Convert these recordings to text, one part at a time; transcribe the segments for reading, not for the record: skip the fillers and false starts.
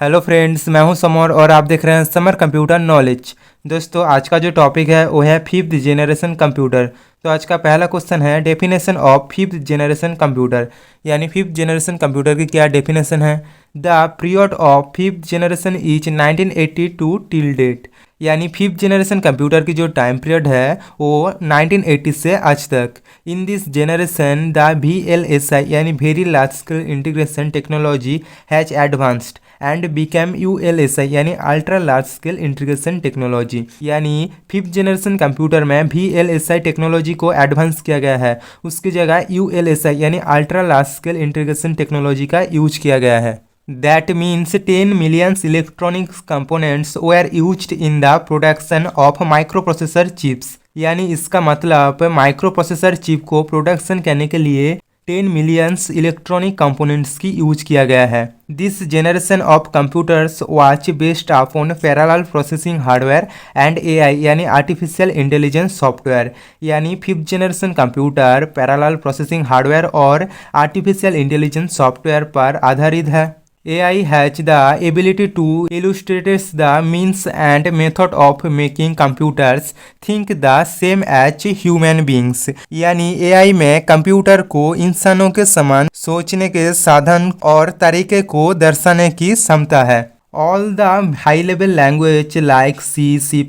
Hello friends, मैं हूं summer और आप देख रहे हैं समर कंप्यूटर नॉलेज। दोस्तों, आज का जो टॉपिक है वो है फिफ्थ जेनरेशन कंप्यूटर। तो आज का पहला क्वेश्चन है definition of fifth generation computer. यानी फिफ्थ जेनरेशन कंप्यूटर की क्या डेफिनेशन है। The period of fifth generation is 1982 till date. यानी फिफ्थ जेनरेशन कंप्यूटर की जो टाइम पीरियड है वो 1980 से आज तक। In this generation the VLSI यानी very large scale integration technology has advanced and became ULSI यानी ultra large scale integration technology. यानी फिफ्थ जेनरेशन कंप्यूटर में VLSI टेक्नोलॉजी को एडवांस किया गया है, उसकी जगह ULSI यानी ultra large scale integration technology का यूज किया गया है। That means 10 million electronics components were used in the production of microprocessor chips। यानी इसका मतलब माइक्रो प्रोसेसर चिप को प्रोडक्शन करने के लिए 10 मिलियंस इलेक्ट्रॉनिक कंपोनेंट्स की यूज किया गया है। This generation of computers watch based upon parallel processing hardware and AI यानी आर्टिफिशियल इंटेलिजेंस सॉफ्टवेयर। यानी fifth generation computer parallel processing hardware और आर्टिफिशियल इंटेलिजेंस सॉफ्टवेयर पर आधारित है। AI has the ability to illustrate the means and method of making computers think the same as human beings। यानी AI में computer को इंसानों के समान सोचने के साधन और तरीके को दर्शाने की क्षमता है। All the high-level language like C, C++,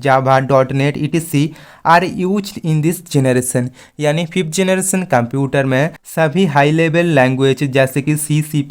Java, .NET, etc. are used in this generation। यानी फिफ्थ जेनरेशन कंप्यूटर में सभी हाई लेवल लैंग्वेज जैसे कि C, C++,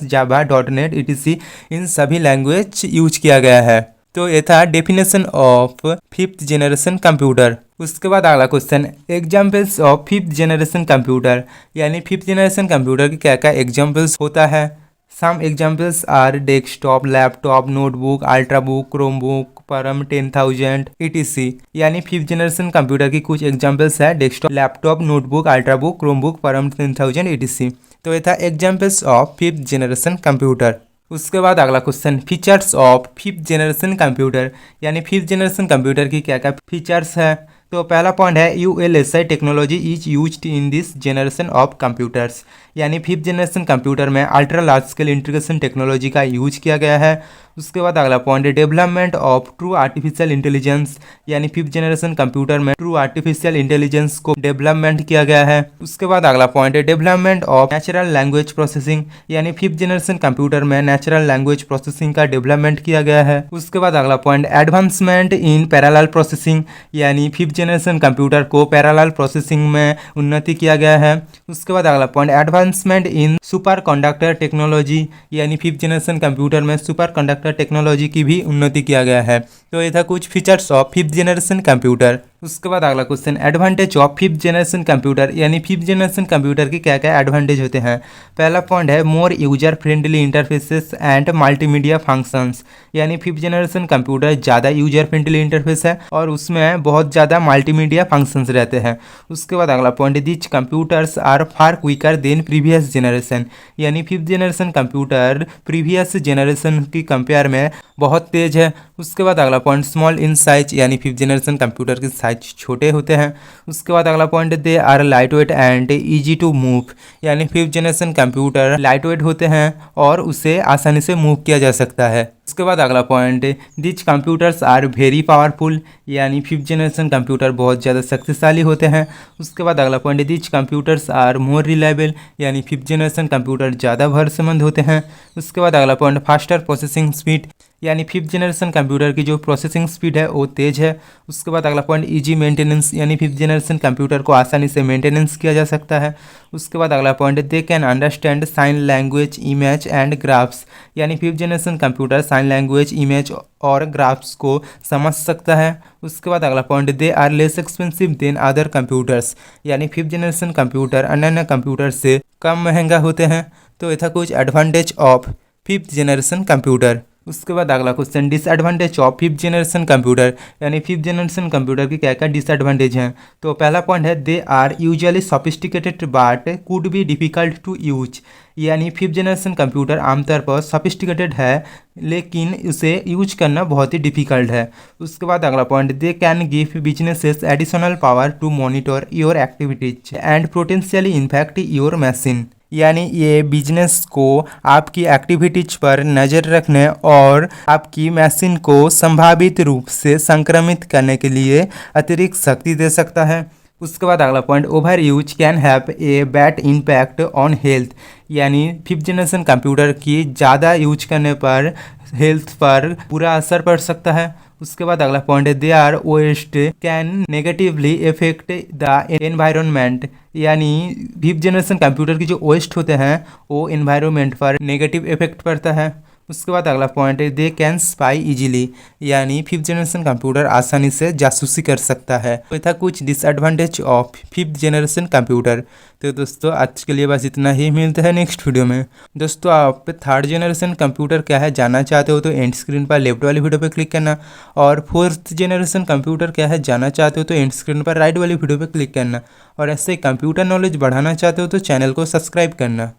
Java, .NET, etc. इन सभी लैंग्वेज यूज किया गया है। तो ये था definition of fifth generation computer. उसके बाद अगला question, examples of fifth generation computer. यानी फिफ्थ जेनरेशन कंप्यूटर की क्या क्या एग्जाम्पल्स होता है। Some examples are desktop, laptop, notebook, ultrabook, chromebook, परम 10,000 etc। यानी फिफ्थ जेनरेशन कंप्यूटर की कुछ एग्जाम्पल्स है desktop, laptop, notebook, ultrabook, Chromebook, परम 10,000 etc। तो ये था examples of fifth generation computer. उसके बाद अगला question, features of fifth generation computer. यानी फिफ्थ जेनरेशन कंप्यूटर की क्या क्या फीचर्स है। तो पहला पॉइंट है ULSI technology is used in this generation of computers. यानी फिफ्थ जेनरेशन कंप्यूटर में ultra large scale integration technology का यूज किया गया है। उसके बाद अगला पॉइंट है development of true artificial intelligence. यानी फिफ्थ जेनरेशन कंप्यूटर में ट्रू आर्टिफिशियल इंटेलिजेंस को डेवलपमेंट किया गया है। उसके बाद अगला पॉइंट है development of natural language processing. यानी फिफ्थ जेनरेशन कंप्यूटर में नेचुरल लैंग्वेज प्रोसेसिंग का डेवलपमेंट किया गया है। उसके बाद अगला point advancement in parallel processing. यानी फिफ्थ जेनरेशन कंप्यूटर को पैरेलल प्रोसेसिंग में उन्नति किया गया है। उसके बाद अगला point advancement in super conductor technology. यानी फिफ्थ जेनरेशन कंप्यूटर में सुपर कंडक्टर टेक्नोलॉजी की भी उन्नति किया गया है। तो ये था कुछ features of fifth generation computer. उसके बाद अगला question, advantage of fifth generation computer. यानी फिफ्थ जेनरेशन कंप्यूटर के क्या क्या एडवांटेज होते हैं। पहला पॉइंट है more user friendly interfaces and multimedia functions. यानी फिफ्थ जेनरेशन कंप्यूटर ज़्यादा यूजर फ्रेंडली इंटरफेस है और उसमें बहुत ज़्यादा मल्टीमीडिया फंक्शंस रहते हैं। उसके बाद अगला point, this computers are far quicker than previous generation. यानी fifth generation computer previous generation की कंपेयर में बहुत तेज है। उसके बाद अगला पॉइंट, स्मॉल इन साइज। यानी फिफ्थ जेनरेशन कंप्यूटर के साइज छोटे होते हैं। उसके बाद अगला point, they are light weight and easy to move. यानी fifth generation computer light weight होते हैं और उसे आसानी से मूव किया जा सकता है। उसके बाद अगला point, which computers are very powerful. यानी फिफ्थ जेनरेशन कंप्यूटर बहुत ज़्यादा शक्तिशाली होते हैं। उसके बाद अगला point, which computers are more reliable. यानी फिफ्थ जेनरेशन कंप्यूटर ज़्यादा भरोसेमंद होते हैं। उसके बाद अगला पॉइंट, फास्टर प्रोसेसिंग स्पीड। यानी फिफ्थ जेनरेशन कंप्यूटर की जो प्रोसेसिंग स्पीड है वो तेज़ है। उसके बाद अगला पॉइंट, इजी मेंटेनेंस। यानी फिफ्थ जेनरेशन कंप्यूटर को आसानी से मेंटेनेंस किया जा सकता है। उसके बाद अगला point, they can understand sign language, image and graphs. यानी fifth generation computer sign language, image और ग्राफ्स को समझ सकता है। उसके बाद अगला point, they are less expensive than other computers. यानी फिफ्थ जेनरेशन कंप्यूटर अन्य कंप्यूटर से कम महंगा होते हैं। तो ये था कुछ advantage of fifth generation computer. उसके बाद अगला question, disadvantage of fifth generation computer. यानी फिफ्थ जेनरेशन कंप्यूटर की क्या क्या डिसएडवांटेज हैं। तो पहला पॉइंट है, they are usually sophisticated but could be difficult to use. यानी फिफ्थ जेनरेशन कंप्यूटर आमतौर पर सोफिस्टिकेटेड है लेकिन उसे यूज करना बहुत ही डिफिकल्ट है। उसके बाद अगला point, they can give businesses additional power to monitor your activities and potentially infect your machine. यानी ये बिजनेस को आपकी एक्टिविटीज पर नज़र रखने और आपकी मशीन को संभावित रूप से संक्रमित करने के लिए अतिरिक्त शक्ति दे सकता है। उसके बाद अगला point, over use can have a bad impact on health, यानी फिफ्थ जनरेशन कंप्यूटर की ज़्यादा यूज करने पर हेल्थ पर बुरा असर पड़ सकता है। उसके बाद अगला पॉइंट है, they are waste can negatively affect the environment, यानी फिफ्थ जनरेशन कंप्यूटर की जो वेस्ट होते हैं वो एनवायरनमेंट पर नेगेटिव इफेक्ट पड़ता है। उसके बाद अगला पॉइंट है, दे कैन स्पाई इजीली, यानी फिफ्थ जनरेशन कंप्यूटर आसानी से जासूसी कर सकता है। तो था कुछ disadvantage of fifth generation computer. तो दोस्तों आज के लिए बस इतना ही, मिलते हैं नेक्स्ट वीडियो में। दोस्तों आप थर्ड जनरेशन कंप्यूटर क्या है जानना चाहते हो तो एंड स्क्रीन पर लेफ्ट वाली वीडियो पर क्लिक करना, और फोर्थ जनरेशन कंप्यूटर क्या है जानना चाहते हो तो एंड स्क्रीन पर राइट वाली वीडियो पर क्लिक करना, और ऐसे कंप्यूटर नॉलेज बढ़ाना चाहते हो तो चैनल को सब्सक्राइब करना।